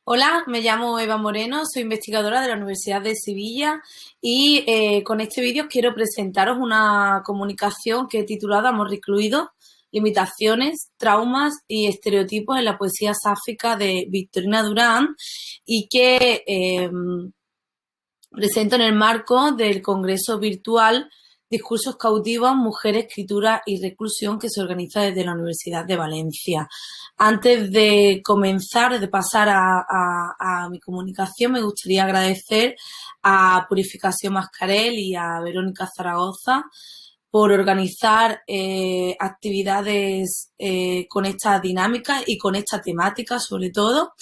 Hola, me llamo Eva Moreno, soy investigadora de la Universidad de Sevilla y con este vídeo quiero presentaros una comunicación que he titulado Amor recluido, limitaciones, traumas y estereotipos en la poesía sáfica de Victorina Durán y que presento en el marco del Congreso Virtual Discursos cautivos, mujer, escritura y reclusión que se organiza desde la Universidad de Valencia. Antes de comenzar, de pasar a mi comunicación, me gustaría agradecer a Purificación Mascarell y a Verónica Zaragoza por organizar actividades con esta dinámica y con esta temática sobre todo,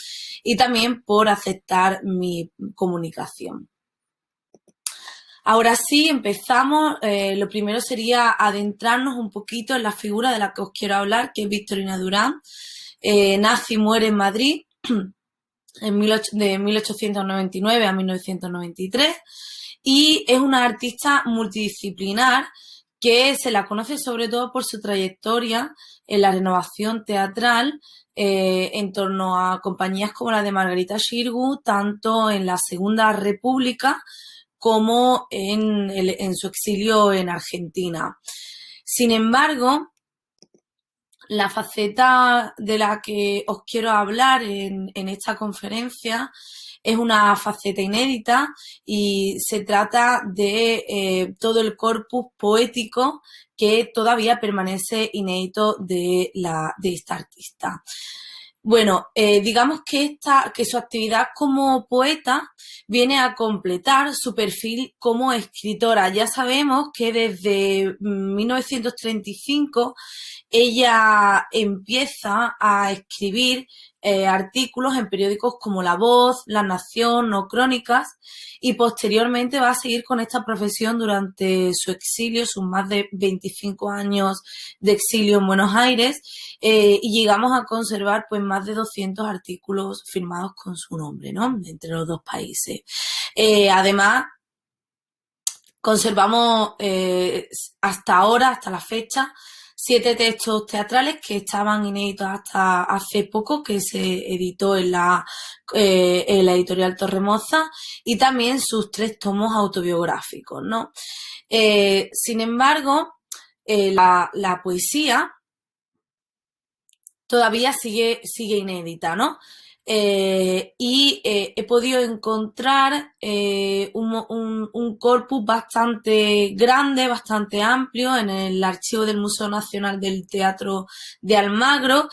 y también por aceptar mi comunicación. Ahora sí, empezamos. Lo primero sería adentrarnos un poquito en la figura de la que os quiero hablar, que es Victorina Durán. Nace y muere en Madrid de 1899 a 1993 y es una artista multidisciplinar que se la conoce sobre todo por su trayectoria en la renovación teatral en torno a compañías como la de Margarita Xirgu, tanto en la Segunda República como en su exilio en Argentina. Sin embargo, la faceta de la que os quiero hablar en esta conferencia es una faceta inédita y se trata de todo el corpus poético que todavía permanece inédito de esta artista. Bueno, digamos que su actividad como poeta viene a completar su perfil como escritora. Ya sabemos que desde 1935 ella empieza a escribir artículos en periódicos como La Voz, La Nación o Crónicas, y posteriormente va a seguir con esta profesión durante su exilio, sus más de 25 años de exilio en Buenos Aires, y llegamos a conservar pues más de 200 artículos firmados con su nombre, ¿no? Entre los dos países. Además, conservamos hasta ahora, hasta la fecha, 7 textos teatrales que estaban inéditos hasta hace poco, que se editó en la editorial Torremoza, y también sus 3 tomos autobiográficos, ¿no? Sin embargo, la poesía todavía sigue inédita, ¿no? He podido encontrar un corpus bastante grande, bastante amplio en el archivo del Museo Nacional del Teatro de Almagro.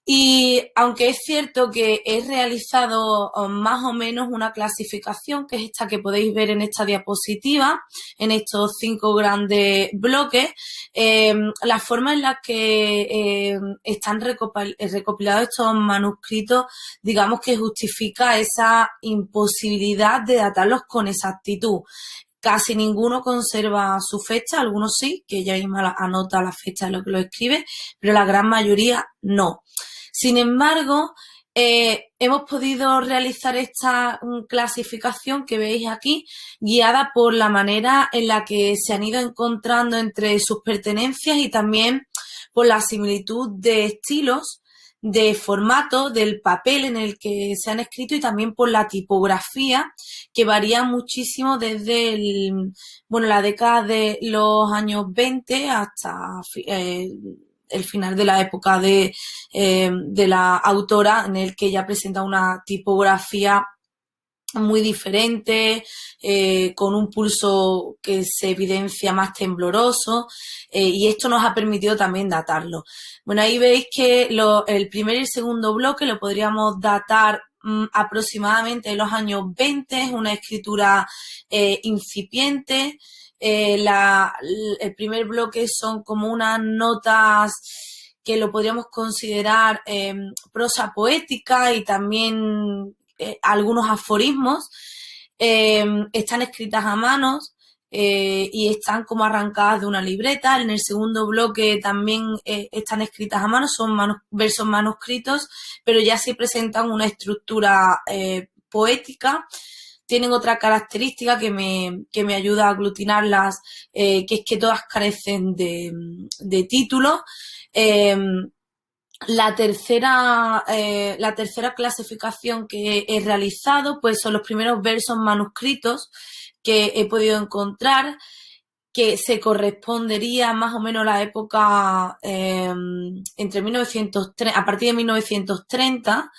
Y aunque es cierto que he realizado más o menos una clasificación, que es esta que podéis ver en esta diapositiva, en estos 5 grandes bloques, la forma en la que están recopilados estos manuscritos, digamos que justifica esa imposibilidad de datarlos con exactitud. Casi ninguno conserva su fecha, algunos sí, que ella misma anota la fecha en lo que lo escribe, pero la gran mayoría no. Sin embargo, hemos podido realizar esta clasificación que veis aquí, guiada por la manera en la que se han ido encontrando entre sus pertenencias y también por la similitud de estilos, de formato, del papel en el que se han escrito y también por la tipografía, que varía muchísimo desde la década de los años 20 hasta el final de la época de la autora, en el que ella presenta una tipografía muy diferente, con un pulso que se evidencia más tembloroso, y esto nos ha permitido también datarlo. Bueno, ahí veis que el primer y el segundo bloque lo podríamos datar aproximadamente en los años 20, es una escritura incipiente. El primer bloque son como unas notas que lo podríamos considerar prosa poética y también algunos aforismos. Están escritas a manos y están como arrancadas de una libreta. En el segundo bloque también están escritas a mano, son versos manuscritos, pero ya sí presentan una estructura poética. Tienen otra característica que me ayuda a aglutinarlas, que es que todas carecen de título. La tercera clasificación que he realizado, pues son los primeros versos manuscritos que he podido encontrar, que se correspondería más o menos a la época entre 1930, a partir de 1930,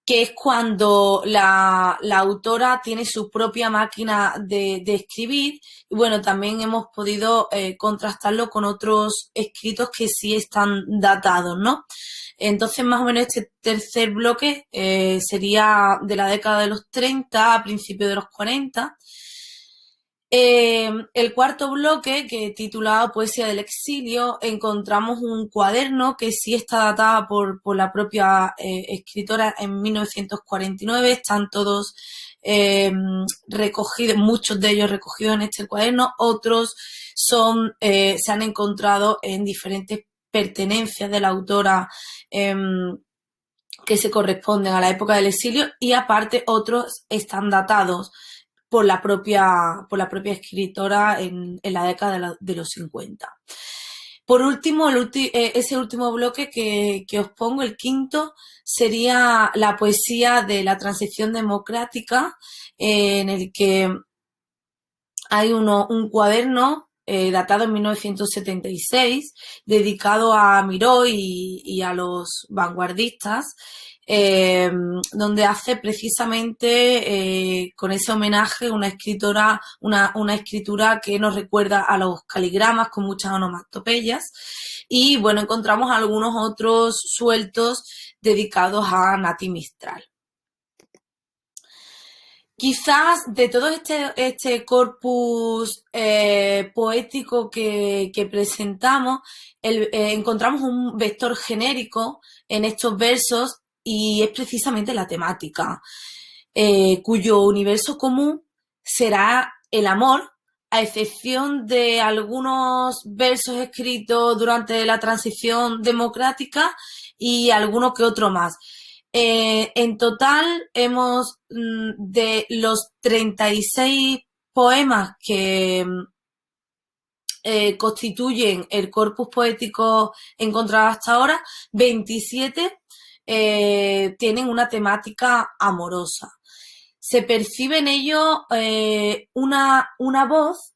que es cuando la autora tiene su propia máquina de escribir. Y bueno, también hemos podido contrastarlo con otros escritos que sí están datados, ¿no? Entonces, más o menos este tercer bloque sería de la década de los 30 a principios de los 40. El cuarto bloque, que titulado Poesía del exilio, encontramos un cuaderno que sí está datada por la propia escritora en 1949. Están todos recogidos, muchos de ellos recogidos en este cuaderno, otros se han encontrado en diferentes pertenencias de la autora que se corresponden a la época del exilio, y aparte otros están datados por la propia escritora en la década de los 50. Por último, ese último bloque que os pongo, el quinto, sería la poesía de la transición democrática, en el que hay un cuaderno datado en 1976, dedicado a Miró y a los vanguardistas, donde hace precisamente con ese homenaje una escritura que nos recuerda a los caligramas con muchas onomatopeyas. Y bueno, encontramos algunos otros sueltos dedicados a Nati Mistral. Quizás de todo este corpus poético que presentamos, encontramos un vector genérico en estos versos, y es precisamente la temática, cuyo universo común será el amor, a excepción de algunos versos escritos durante la transición democrática y alguno que otro más. En total, de los 36 poemas que constituyen el corpus poético encontrado hasta ahora, 27 tienen una temática amorosa. Se percibe en ello una voz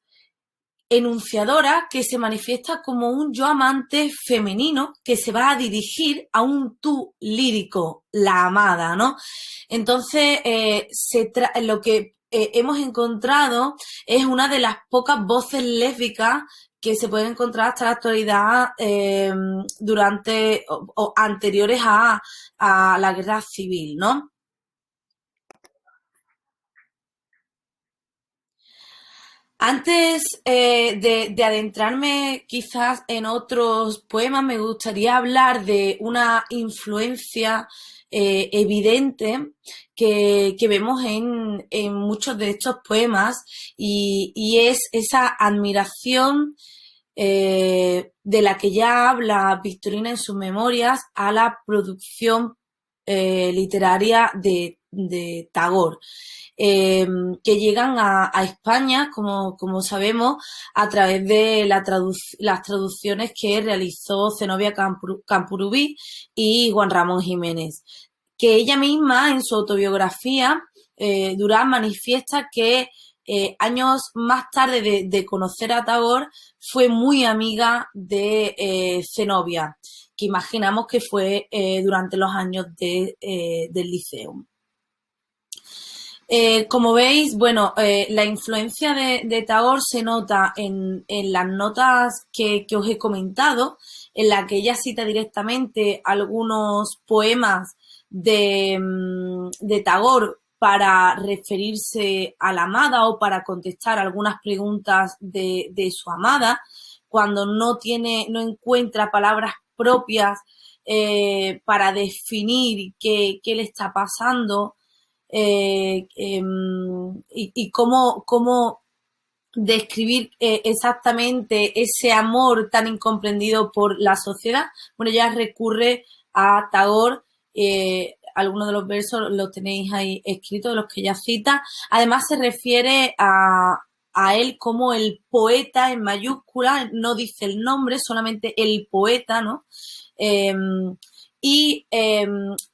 enunciadora que se manifiesta como un yo amante femenino que se va a dirigir a un tú lírico, la amada, ¿no? Entonces, lo que hemos encontrado es una de las pocas voces lésbicas que se pueden encontrar hasta la actualidad durante o anteriores a la guerra civil, ¿no? Antes de adentrarme quizás en otros poemas, me gustaría hablar de una influencia evidente que vemos en muchos de estos poemas, y es esa admiración de la que ya habla Victorina en sus memorias a la producción literaria de Tagore, que llegan a España, como sabemos, a través de las traducciones que realizó Zenobia Campurubí y Juan Ramón Jiménez, que ella misma en su autobiografía, Durán, manifiesta que años más tarde de conocer a Tagore fue muy amiga de Zenobia, que imaginamos que fue durante los años del liceo. Como veis, bueno, la influencia de Tagore se nota en las notas que os he comentado, en la que ella cita directamente algunos poemas de Tagore para referirse a la amada o para contestar algunas preguntas de su amada, cuando no encuentra palabras propias para definir qué le está pasando, y cómo describir exactamente ese amor tan incomprendido por la sociedad. Bueno, ya recurre a Tagore, algunos de los versos los tenéis ahí escritos, de los que ella cita. Además se refiere a él como el poeta en mayúscula, no dice el nombre, solamente el poeta, ¿no?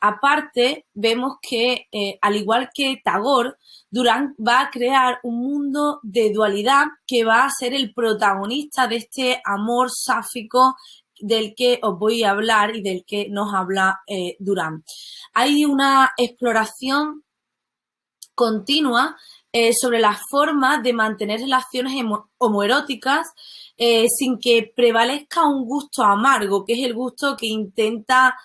Aparte, vemos que, al igual que Tagore, Durán va a crear un mundo de dualidad que va a ser el protagonista de este amor sáfico del que os voy a hablar y del que nos habla Durán. Hay una exploración continua sobre las formas de mantener relaciones homoeróticas sin que prevalezca un gusto amargo, que es el gusto que intenta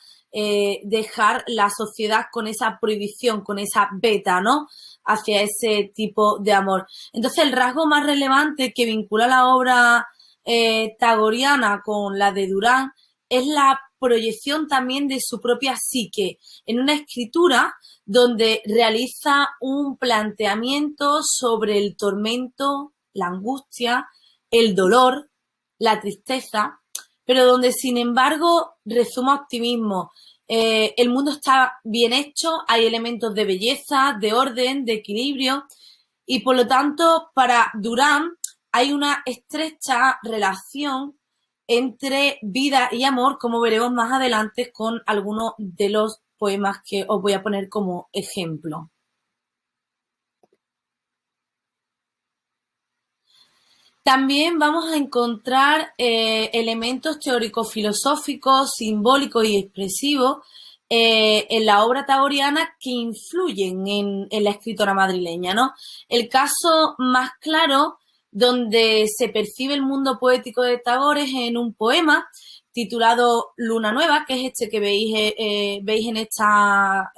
dejar la sociedad con esa prohibición, con esa veta, ¿no?, hacia ese tipo de amor. Entonces, el rasgo más relevante que vincula la obra tagoriana con la de Durán es la proyección también de su propia psique en una escritura donde realiza un planteamiento sobre el tormento, la angustia, el dolor, la tristeza, pero donde sin embargo rezuma optimismo. El mundo está bien hecho, hay elementos de belleza, de orden, de equilibrio, y por lo tanto para Durán hay una estrecha relación entre vida y amor, como veremos más adelante con algunos de los poemas que os voy a poner como ejemplo. También vamos a encontrar elementos teórico-filosóficos, simbólicos y expresivos en la obra tagoriana que influyen en la escritora madrileña, ¿no? El caso más claro donde se percibe el mundo poético de Tagore es en un poema titulado Luna Nueva, que es este que veis en esta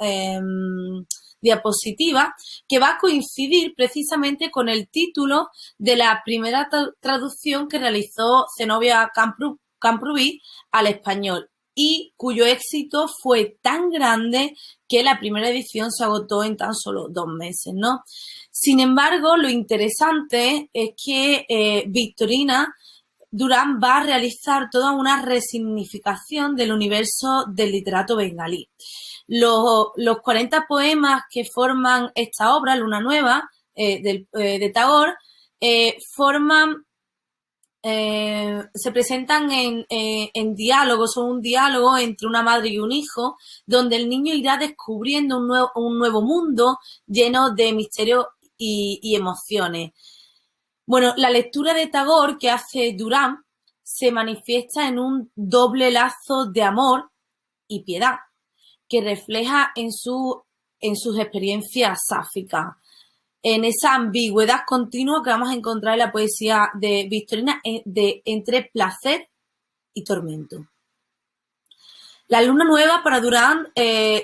diapositiva, que va a coincidir precisamente con el título de la primera traducción que realizó Zenobia Camprubí al español y cuyo éxito fue tan grande que la primera edición se agotó en tan solo 2 meses, ¿no? Sin embargo, lo interesante es que Victorina Durán va a realizar toda una resignificación del universo del literato bengalí. Los 40 poemas que forman esta obra, Luna Nueva, de Tagore, se presentan en diálogos, son un diálogo entre una madre y un hijo, donde el niño irá descubriendo un nuevo mundo lleno de misterios y emociones. Bueno, la lectura de Tagore que hace Durán se manifiesta en un doble lazo de amor y piedad que refleja en sus experiencias sáficas, en esa ambigüedad continua que vamos a encontrar en la poesía de Victorina entre placer y tormento. La luna nueva para Durán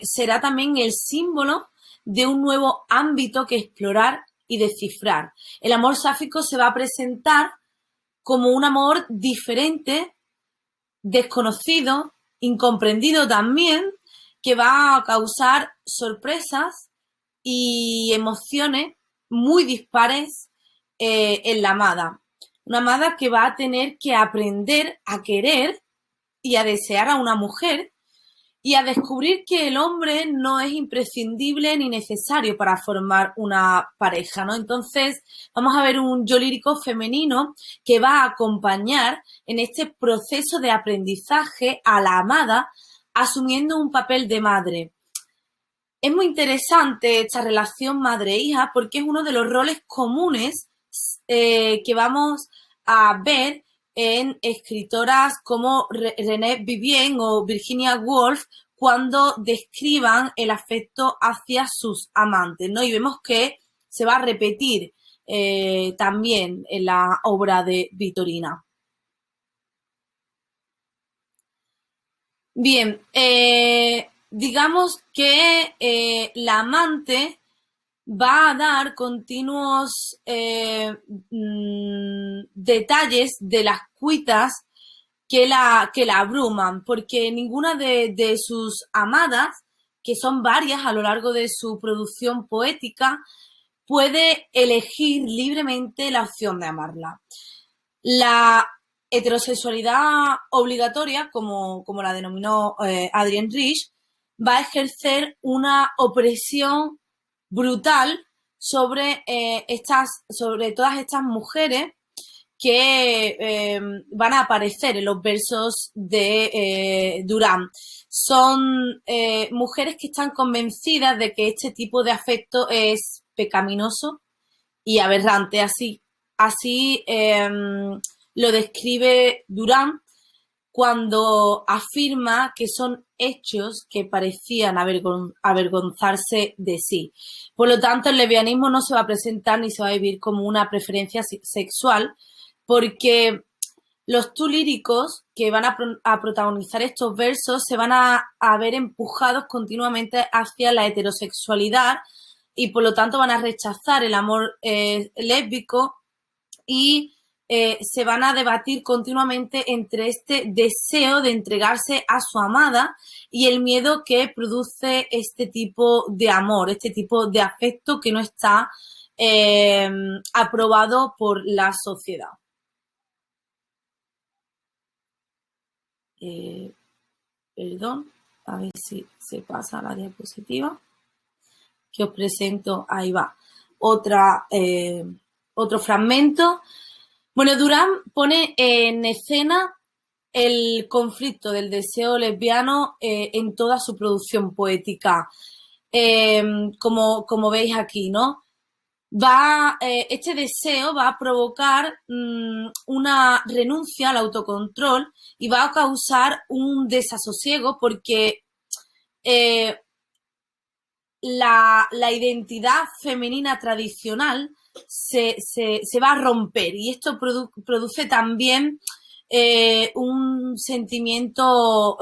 será también el símbolo de un nuevo ámbito que explorar y descifrar. El amor sáfico se va a presentar como un amor diferente, desconocido, incomprendido también, que va a causar sorpresas y emociones muy dispares en la amada. Una amada que va a tener que aprender a querer y a desear a una mujer y a descubrir que el hombre no es imprescindible ni necesario para formar una pareja, ¿no? Entonces vamos a ver un yo lírico femenino que va a acompañar en este proceso de aprendizaje a la amada asumiendo un papel de madre. Es muy interesante esta relación madre-hija porque es uno de los roles comunes que vamos a ver en escritoras como René Vivien o Virginia Woolf cuando describan el afecto hacia sus amantes, ¿no? Y vemos que se va a repetir también en la obra de Victorina. Bien, digamos que la amante va a dar continuos detalles de las cuitas que la abruman, porque ninguna de sus amadas, que son varias a lo largo de su producción poética, puede elegir libremente la opción de amarla. La heterosexualidad obligatoria, como la denominó Adrienne Rich, va a ejercer una opresión brutal sobre todas estas mujeres que van a aparecer en los versos de Durán. Son mujeres que están convencidas de que este tipo de afecto es pecaminoso y aberrante. Así lo describe Durán cuando afirma que son hechos que parecían avergonzarse de sí. Por lo tanto, el lesbianismo no se va a presentar ni se va a vivir como una preferencia sexual, porque los tú líricos que van a protagonizar estos versos se van a ver empujados continuamente hacia la heterosexualidad y por lo tanto van a rechazar el amor lésbico y se van a debatir continuamente entre este deseo de entregarse a su amada y el miedo que produce este tipo de amor, este tipo de afecto que no está aprobado por la sociedad. Perdón, a ver si se pasa a la diapositiva que os presento. Ahí va. Otro fragmento. Bueno, Durán pone en escena el conflicto del deseo lesbiano en toda su producción poética, como veis aquí, ¿no? Este deseo va a provocar una renuncia al autocontrol y va a causar un desasosiego porque la identidad femenina tradicional se va a romper y esto produce también un sentimiento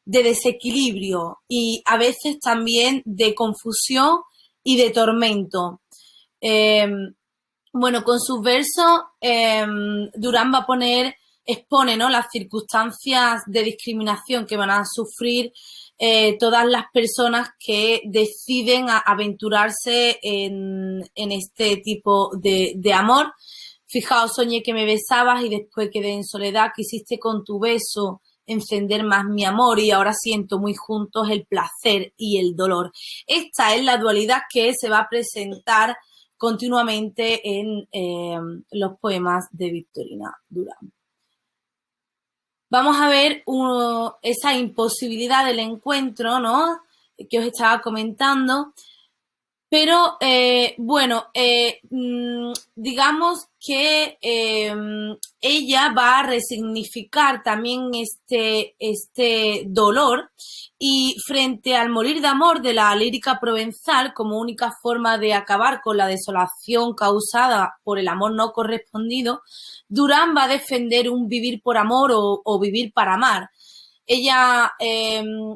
de desequilibrio y a veces también de confusión y de tormento. Bueno, con sus versos Durán va a expone, ¿no?, las circunstancias de discriminación que van a sufrir todas las personas que deciden aventurarse en este tipo de amor. Fijaos, soñé que me besabas y después quedé en soledad, quisiste con tu beso encender más mi amor y ahora siento muy juntos el placer y el dolor. Esta es la dualidad que se va a presentar continuamente en los poemas de Victorina Durán. Vamos a ver esa imposibilidad del encuentro, ¿no?, que os estaba comentando. Pero, bueno, digamos que ella va a resignificar también este dolor y frente al morir de amor de la lírica provenzal como única forma de acabar con la desolación causada por el amor no correspondido, Durán va a defender un vivir por amor o vivir para amar. Ella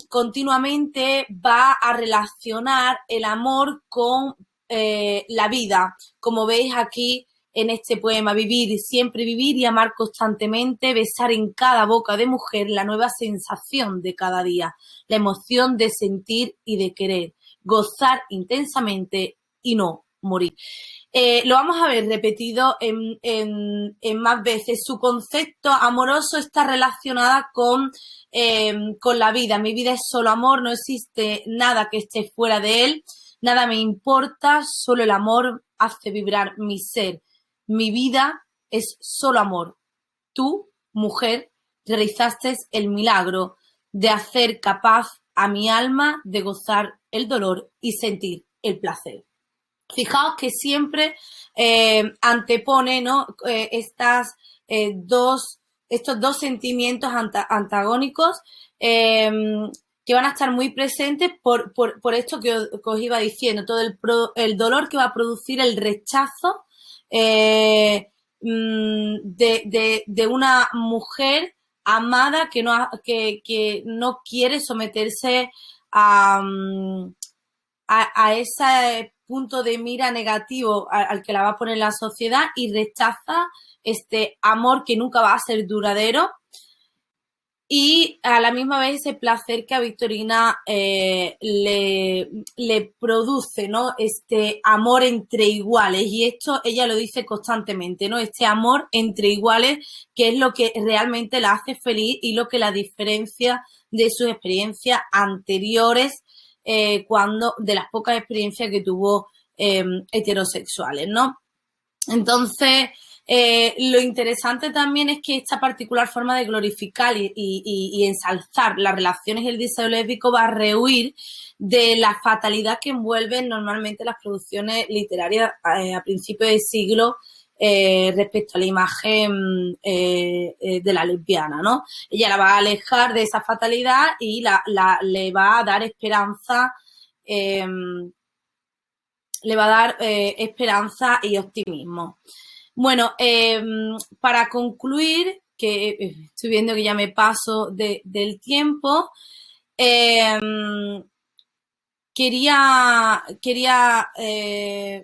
continuamente va a relacionar el amor con la vida, como veis aquí en este poema: vivir, siempre vivir y amar constantemente, besar en cada boca de mujer la nueva sensación de cada día, la emoción de sentir y de querer, gozar intensamente y no morir. Lo vamos a ver repetido en más veces. Su concepto amoroso está relacionada con la vida. Mi vida es solo amor, no existe nada que esté fuera de él, nada me importa, solo el amor hace vibrar mi ser. Mi vida es solo amor. Tú, mujer, realizaste el milagro de hacer capaz a mi alma de gozar el dolor y sentir el placer. Fijaos que siempre antepone, ¿no?, estos dos sentimientos antagónicos que van a estar muy presentes por esto que os iba diciendo, todo el dolor que va a producir el rechazo de una mujer amada que no quiere someterse a ese punto de mira negativo al que la va a poner la sociedad y rechaza este amor que nunca va a ser duradero y a la misma vez ese placer que a Victorina le produce, ¿no?, este amor entre iguales, y esto ella lo dice constantemente, ¿no?, este amor entre iguales, que es lo que realmente la hace feliz y lo que la diferencia de sus experiencias anteriores, de las pocas experiencias que tuvo heterosexuales, ¿no? Entonces, Lo interesante también es que esta particular forma de glorificar y ensalzar las relaciones y el deseo lésbico va a rehuir de la fatalidad que envuelven normalmente las producciones literarias a principios del siglo respecto a la imagen de la lesbiana, ¿no? Ella la va a alejar de esa fatalidad y le va a dar esperanza, y optimismo. Bueno, para concluir, que estoy viendo que ya me paso del tiempo, quería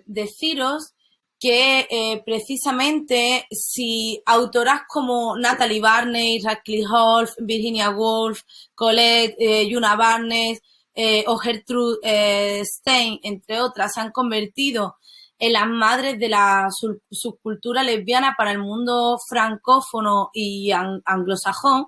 deciros que precisamente si autoras como Natalie Barney, Radcliffe Holt, Virginia Woolf, Colette, Una Barnes o Gertrude Stein, entre otras, se han convertido en las madres de la subcultura lesbiana para el mundo francófono y anglosajón,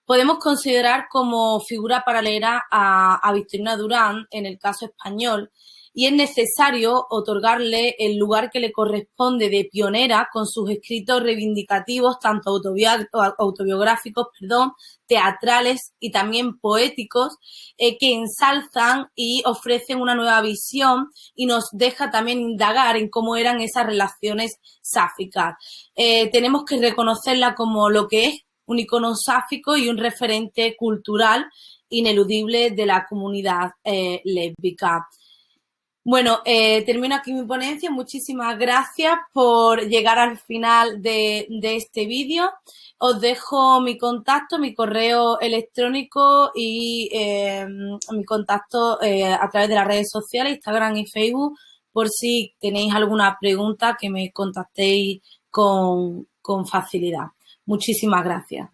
podemos considerar como figura paralela a Victorina Durán en el caso español, y es necesario otorgarle el lugar que le corresponde de pionera con sus escritos reivindicativos, tanto autobiográficos, teatrales y también poéticos, que ensalzan y ofrecen una nueva visión y nos deja también indagar en cómo eran esas relaciones sáficas. Tenemos que reconocerla como lo que es, un icono sáfico y un referente cultural ineludible de la comunidad lésbica. Bueno, termino aquí mi ponencia. Muchísimas gracias por llegar al final de este vídeo. Os dejo mi contacto, mi correo electrónico y mi contacto a través de las redes sociales, Instagram y Facebook, por si tenéis alguna pregunta que me contactéis con facilidad. Muchísimas gracias.